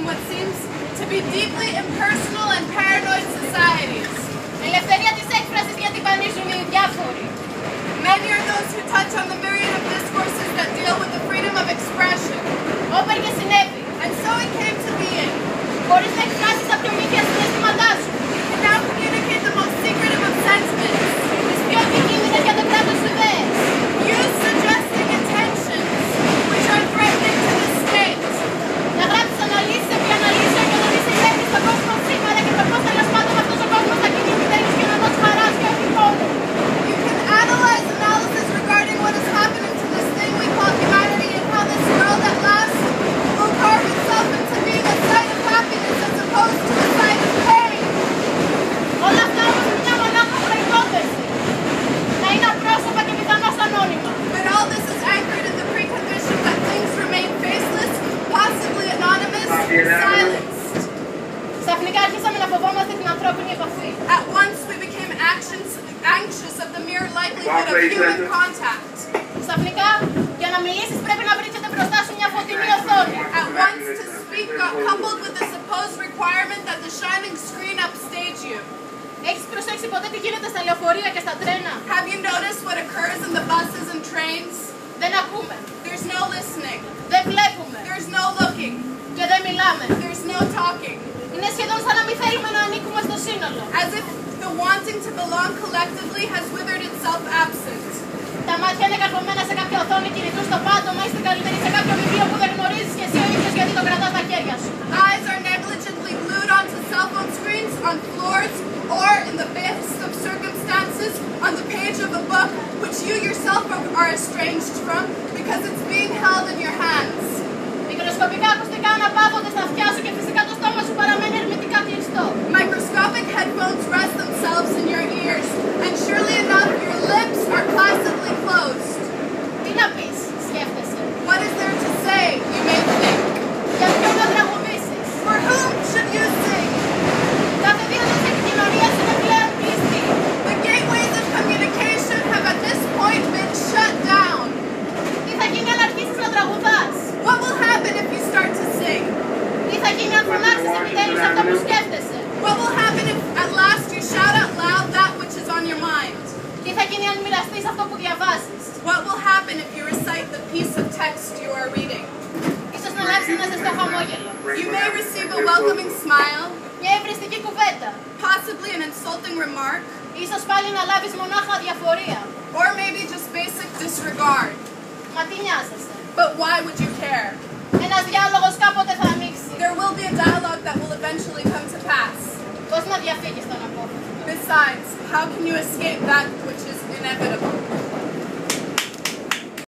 what seems to be deeply impersonal and paranoid societies. Ελευθερία της έκφρασης γιατί πανίζουν οι διάφοροι. Many are those who touch on the myriad of discourses that deal with the freedom of expression. Όπερ συνέβη. And so it came to being. Μπορείς να εκφράσεις τα πιο μύθια συναισθήματά σου. You can now communicate the most secretive of sentiments. Τις πιο επικίνδυνες για το κράτος ιδέες. Use suggesting intentions, which are threatening to the state. Να γράψεις αναλύσεις επί αναλύσεων και να δεις ιδέες στον κόσμο σήμερα και το πώς τέλος πάντων αυτός ο κόσμος θα κινείται και να δώσει χαράς και όχι πόνο. You can analyze analysis regarding what is happening to this thing we call humanity and how this world at last will carve itself into being a site of happiness as opposed to a site of pain. Όλα αυτά όμως είναι μια μονάχα προϋπόθεση. Να είναι απρόσωπα και πιθανώς ανώνυμα. But all this is anchored in the precondition that things remain faceless, possibly anonymous, silenced. Ξαφνικά άρχισαμε να φοβόμαστε την ανθρώπινη επαφή. At once we became anxious of the mere likelihood of human contact. Ξαφνικά, για να μιλήσεις πρέπει να βρίσκεται μπροστά σου μια φωτεινή οθόνη. At once to speak got coupled with the supposed requirement that the shining screen upstage you. Έχεις προσέξει ποτέ τι γίνεται στα λεωφορεία και στα τρένα? Have you noticed what occurs in the buses and trains? Δεν ακούμε. There's no listening. Δεν βλέπουμε. There's no looking. Και δεν μιλάμε. There's no talking. Είναι σχεδόν σαν να μην θέλουμε να ανήκουμε στο σύνολο. As if the wanting to belong collectively has withered itself absent. Τα μάτια είναι καρφωμένα σε κάποια οθόνη κινητού στο πάτωμα ή στην καλύτερη σε κάποιο βιβλίο που δεν γνωρίζεις και εσύ ο ίδιος γιατί το κρατάς στα χέρια σου. Eyes are negligently glued onto cell phone screens, on floors, or in the best of circumstances, on the page of a book which you yourself are estranged from because it's being held in your hands. Μικροσκοπικά ακουστικά αναπαύονται στα αυτιά σου και φυσικά το στόμα σου παραμένει ερμητικά κλειστό. Microscopic headphones rest themselves in your ears, and surely enough, your lips are placidly closed. Τι να πεις, σκέφτεσαι. What is there to say, you may think? Για ποιον να τραγουδήσεις. For whom should you sing? Κάθε δίωδος επικοινωνίας είναι πλέον κλειστή. The gateways of communication have at this point been shut down. Τι θα γίνει αν αρχίσεις να τραγουδάς. What will happen if you start to sing? Τι θα γίνει αν φωνάξεις επιτέλους αυτό που σκέφτεσαι. What will happen if at last you shout out loud that which is on your mind? Τι θα γίνει αν μοιραστείς αυτό που διαβάζεις. What will happen if you recite the piece of text you are reading? Ίσως να λάβεις ένα ζεστό χαμόγελο. You may receive a welcoming smile, Μια ευριστική κουβέντα. possibly an insulting remark, Ίσως πάλι να λάβεις μονάχα αδιαφορία. or maybe just basic disregard. Μα τι νοιάζεσαι. But why would you care? Ένας διάλογος κάποτε θα ανοίξει. There will be a dialogue that will eventually come to pass. Πώς να διαφύγεις τον απόφευκτο. Besides, how can you escape that which is inevitable?